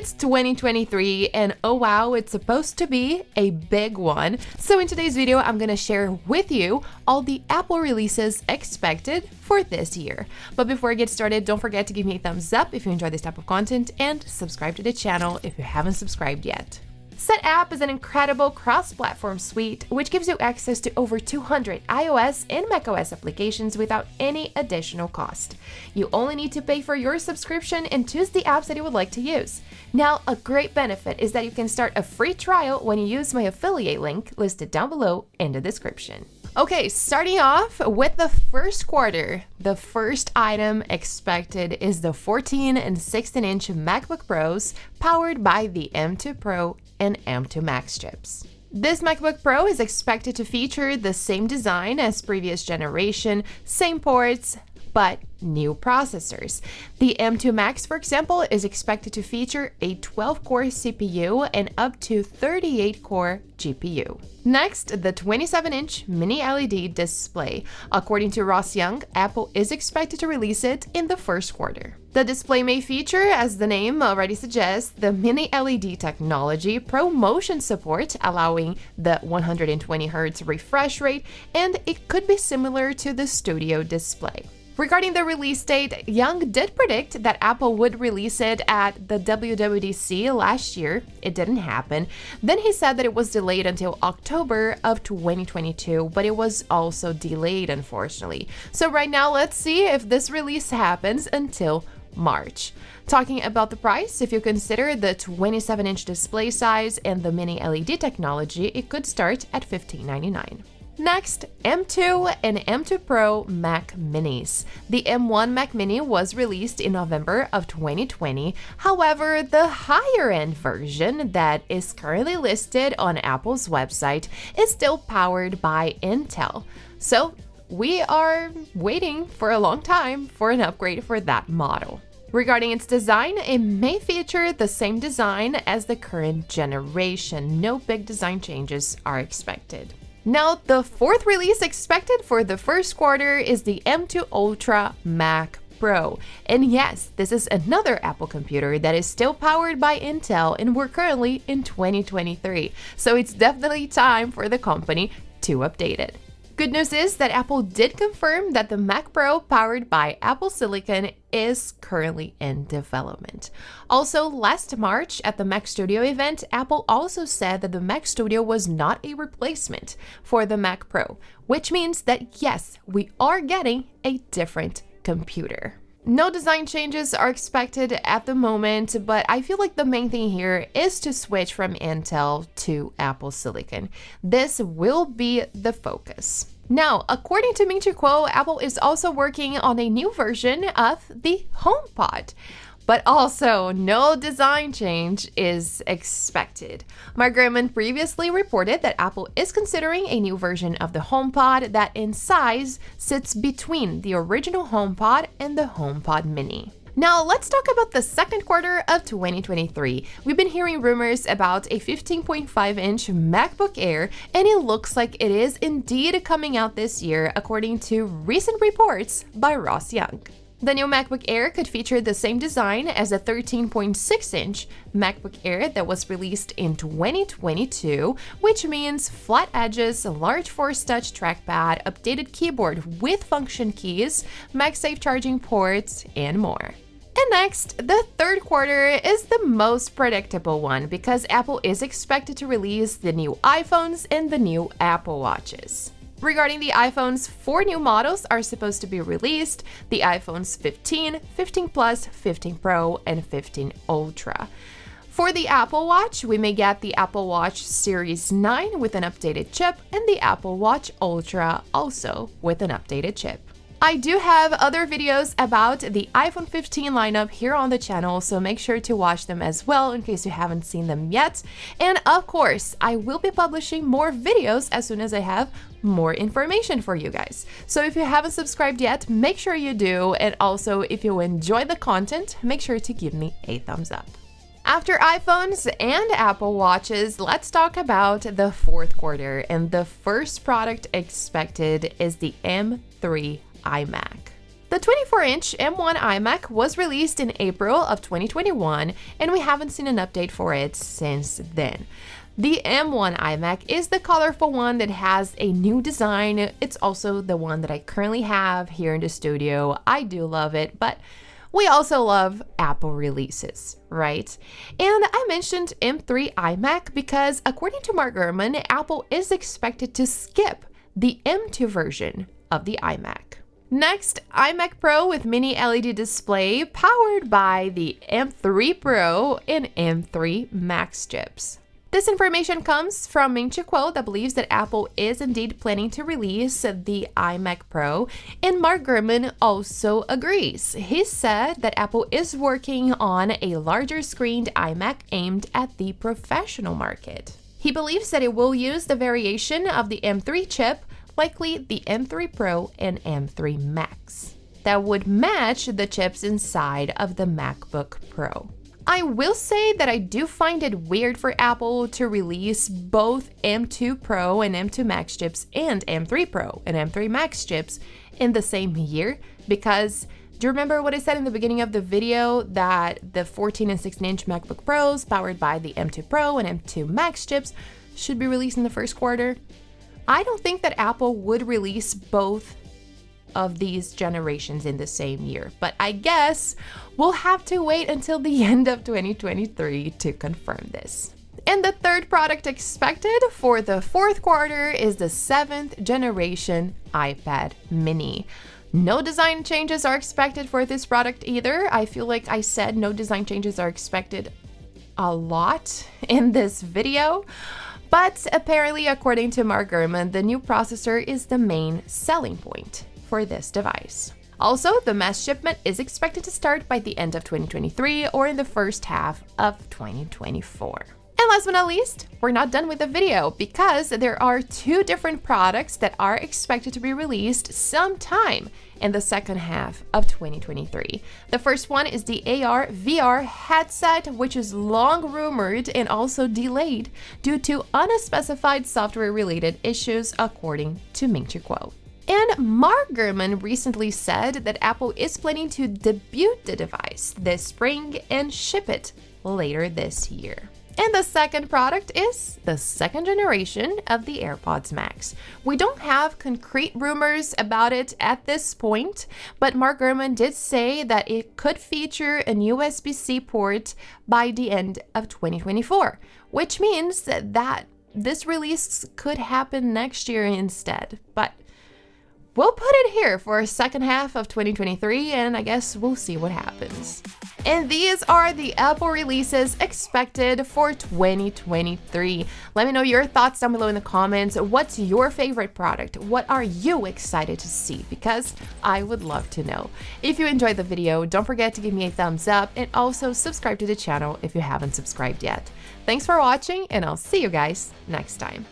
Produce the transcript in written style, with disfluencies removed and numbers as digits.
It's 2023 and oh wow, it's supposed to be a big one. So in today's video, I'm gonna share with you all the Apple releases expected for this year. But before I get started, don't forget to give me a thumbs up if you enjoy this type of content and subscribe to the channel if you haven't subscribed yet. Set App is an incredible cross-platform suite which gives you access to over 200 iOS and macOS applications without any additional cost. You only need to pay for your subscription and choose the apps that you would like to use. Now, a great benefit is that you can start a free trial when you use my affiliate link listed down below in the description. Okay, starting off with the first quarter, the first item expected is the 14 and 16-inch MacBook Pros powered by the M2 Pro and M2 Max chips. This MacBook Pro is expected to feature the same design as previous generation, same ports, but new processors. The M2 Max, for example, is expected to feature a 12-core CPU and up to 38-core GPU. Next, the 27-inch MiniLED Display. According to Ross Young, Apple is expected to release it in the first quarter. The display may feature, as the name already suggests, the MiniLED technology, ProMotion support, allowing the 120Hz refresh rate, and it could be similar to the Studio display. Regarding the release date, Young did predict that Apple would release it at the WWDC last year. It didn't happen. Then he said that it was delayed until October of 2022, but it was also delayed, unfortunately. So right now, let's see if this release happens until March. Talking about the price, if you consider the 27-inch display size and the MiniLED technology, it could start at $1599. Next, M2 and M2 Pro Mac Minis. The M1 Mac Mini was released in November of 2020. However, the higher-end version that is currently listed on Apple's website is still powered by Intel. So we are waiting for a long time for an upgrade for that model. Regarding its design, it may feature the same design as the current generation. No big design changes are expected. Now, the fourth release expected for the first quarter is the M2 Ultra Mac Pro. And yes, this is another Apple computer that is still powered by Intel, and we're currently in 2023. So it's definitely time for the company to update it. Good news is that Apple did confirm that the Mac Pro powered by Apple Silicon is currently in development. Also, last March at the Mac Studio event, Apple also said that the Mac Studio was not a replacement for the Mac Pro, which means that yes, we are getting a different computer. No design changes are expected at the moment, but I feel like the main thing here is to switch from Intel to Apple Silicon. This will be the focus. Now, according to Ming Chi Kuo, Apple is also working on a new version of the HomePod. But also, no design change is expected. Mark Gurman previously reported that Apple is considering a new version of the HomePod that in size sits between the original HomePod and the HomePod Mini. Now, let's talk about the second quarter of 2023. We've been hearing rumors about a 15.5-inch MacBook Air, and it looks like it is indeed coming out this year, according to recent reports by Ross Young. The new MacBook Air could feature the same design as a 13.6-inch MacBook Air that was released in 2022, which means flat edges, a large Force Touch trackpad, updated keyboard with function keys, MagSafe charging ports, and more. And next, the third quarter is the most predictable one because Apple is expected to release the new iPhones and the new Apple Watches. Regarding the iPhones, 4 new models are supposed to be released: the iPhones 15, 15 Plus, 15 Pro, and 15 Ultra. For the Apple Watch, we may get the Apple Watch Series 9 with an updated chip and the Apple Watch Ultra also with an updated chip. I do have other videos about the iPhone 15 lineup here on the channel, so make sure to watch them as well in case you haven't seen them yet. And of course, I will be publishing more videos as soon as I have more information for you guys. So if you haven't subscribed yet, make sure you do. And also, if you enjoy the content, make sure to give me a thumbs up. After iPhones and Apple Watches, let's talk about the fourth quarter. And the first product expected is the M3 iMac. The The 24-inch M1 iMac was released in April of 2021, and we haven't seen an update for it since then. The M1 iMac is the colorful one that has a new design. It's also the one that I currently have here in the studio. I do love it, but we also love Apple releases, right? And I mentioned M3 iMac because according to Mark Gurman, Apple is expected to skip the M2 version of the iMac. Next, iMac Pro with MiniLED Display powered by the M3 Pro and M3 Max chips. This information comes from Ming-Chi Kuo that believes that Apple is indeed planning to release the iMac Pro, and Mark Gurman also agrees. He said that Apple is working on a larger screened iMac aimed at the professional market. He believes that it will use the variation of the M3 chip, likely the M3 Pro and M3 Max, that would match the chips inside of the MacBook Pro. I will say that I do find it weird for Apple to release both M2 Pro and M2 Max chips and M3 Pro and M3 Max chips in the same year, because do you remember what I said in the beginning of the video that the 14 and 16-inch MacBook Pros powered by the M2 Pro and M2 Max chips should be released in the first quarter? I don't think that Apple would release both of these generations in the same year, but I guess we'll have to wait until the end of 2023 to confirm this. And the third product expected for the fourth quarter is the 7th generation iPad mini. No design changes are expected for this product either. I feel like I said no design changes are expected a lot in this video. But apparently, according to Mark Gurman, the new processor is the main selling point for this device. Also, the mass shipment is expected to start by the end of 2023 or in the first half of 2024. And last but not least, we're not done with the video because there are two different products that are expected to be released sometime in the second half of 2023. The first one is the ARVR headset, which is long rumored and also delayed due to unspecified software-related issues, according to Ming-Chi Kuo. And Mark Gurman recently said that Apple is planning to debut the device this spring and ship it later this year. And the second product is the second generation of the AirPods Max. We don't have concrete rumors about it at this point, but Mark Gurman did say that it could feature an USB-C port by the end of 2024, which means that this release could happen next year instead. But we'll put it here for a second half of 2023, and I guess we'll see what happens. And these are the Apple releases expected for 2023. Let me know your thoughts down below in the comments. What's your favorite product? What are you excited to see? Because I would love to know. If you enjoyed the video, don't forget to give me a thumbs up and also subscribe to the channel if you haven't subscribed yet. Thanks for watching, and I'll see you guys next time.